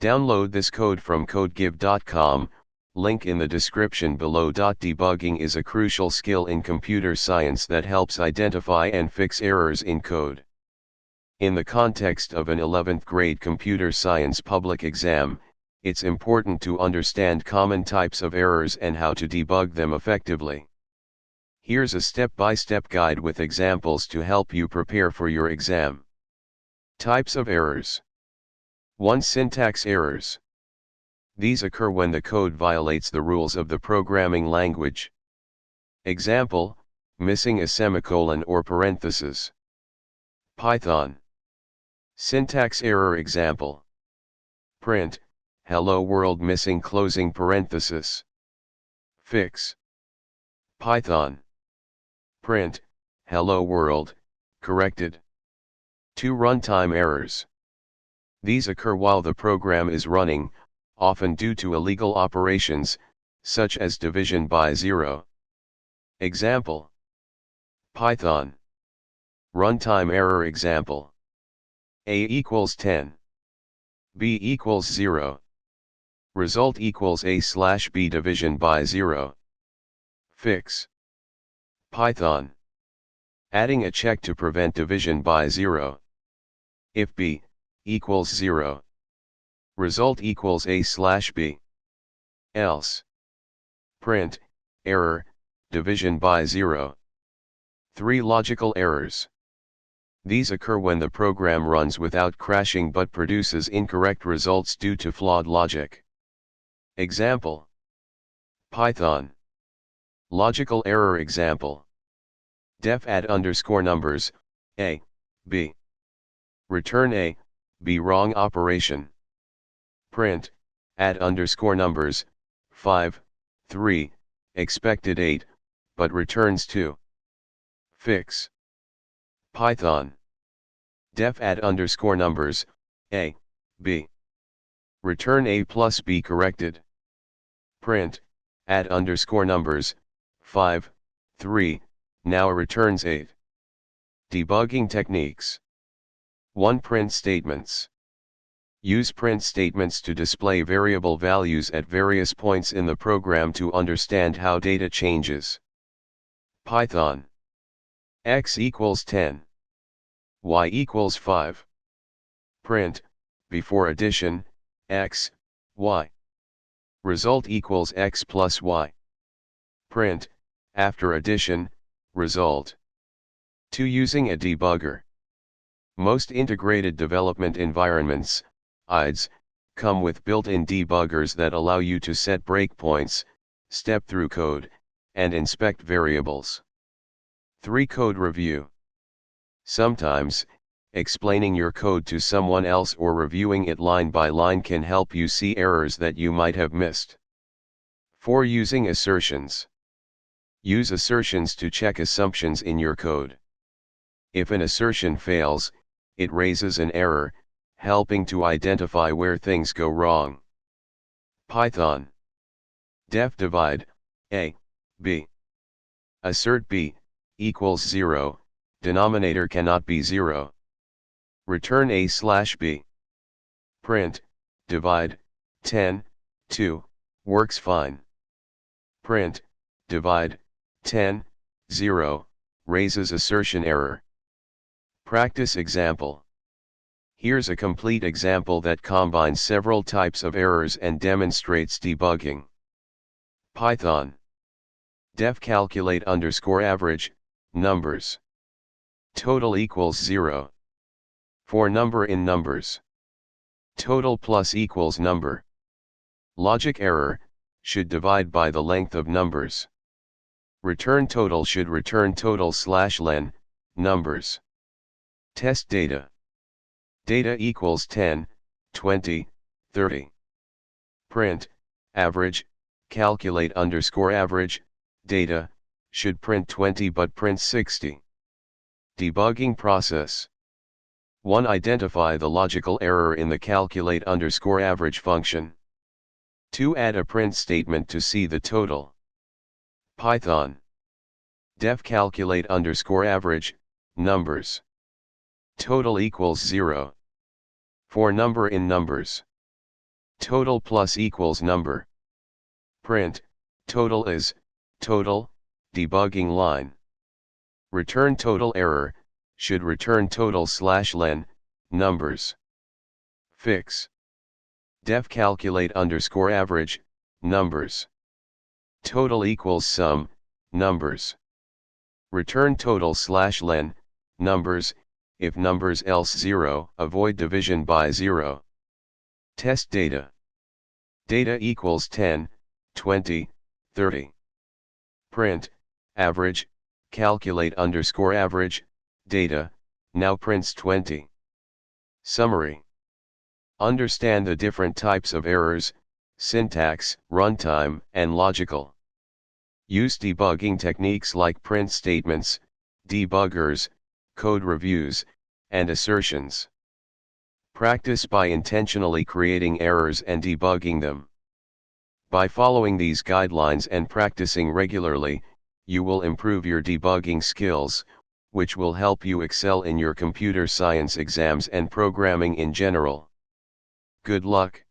Download this code from codegive.com, link in the description below. Debugging is a crucial skill in computer science that helps identify and fix errors in code. In the context of an 11th grade computer science public exam, it's important to understand common types of errors and how to debug them effectively. Here's a step-by-step guide with examples to help you prepare for your exam. Types of errors. 1. Syntax errors. These occur when the code violates the rules of the programming language. Example, missing a semicolon or parenthesis. Python. Syntax error example. Print, hello world missing closing parenthesis. Fix. Python. Print, hello world, corrected. 2. Runtime errors. These occur while the program is running, often due to illegal operations, such as division by zero. Example. Python. Runtime error example. A equals 10. B equals 0. Result equals A/B division by 0. Fix. Python. Adding a check to prevent division by 0. If B equals 0. Result equals A/B. Else. Print, error, division by 0. 3. Logical errors. These occur when the program runs without crashing but produces incorrect results due to flawed logic. Example. Python. Logical error example. Def add underscore numbers, A, B. Return A, B wrong operation. Print, add underscore numbers, 5, 3, expected 8, but returns 2. Fix. Python. Def add underscore numbers, A, B. Return A plus B corrected. Print, add underscore numbers, 5, 3, now returns 8. Debugging techniques. 1. Print statements. Use print statements to display variable values at various points in the program to understand how data changes. Python. X equals 10. Y equals 5. Print, before addition, X, Y. Result equals X plus Y. Print, after addition, result. 2. Using a debugger. Most integrated development environments, IDEs, come with built-in debuggers that allow you to set breakpoints, step through code, and inspect variables. 3. Code review. Sometimes, explaining your code to someone else or reviewing it line by line can help you see errors that you might have missed. 4. Using assertions. Use assertions to check assumptions in your code. If an assertion fails, it raises an error, helping to identify where things go wrong. Python. Def divide, A, B. Assert B equals 0, denominator cannot be 0. Return A/B. Print, divide, 10, 2, works fine. Print, divide, 10, 0, raises assertion error. Practice example. Here's a complete example that combines several types of errors and demonstrates debugging. Python. Def calculate underscore average, numbers. Total equals 0. For number in numbers. Total plus equals number. Logic error, should divide by the length of numbers. Return total should return total/len, numbers. Test data. Data equals 10, 20, 30. Print, average, calculate underscore average, data, should print 20 but print 60. Debugging process. 1. Identify the logical error in the calculate underscore average function. 2. Add a print statement to see the total. Python. Def calculate underscore average, numbers. Total equals 0. For number in numbers. Total plus equals number. Print, total is, total, debugging line. Return total error, should return total / len, numbers. Fix. Def calculate _average, numbers. Total equals sum, numbers. Return total / len, numbers, if numbers else 0, avoid division by 0. Test data. Data equals 10, 20, 30. Print, average, calculate _average, data, now prints 20. Summary. Understand the different types of errors, syntax, runtime, and logical. Use debugging techniques like print statements, debuggers, code reviews, and assertions. Practice by intentionally creating errors and debugging them. By following these guidelines and practicing regularly, you will improve your debugging skills, which will help you excel in your computer science exams and programming in general. Good luck.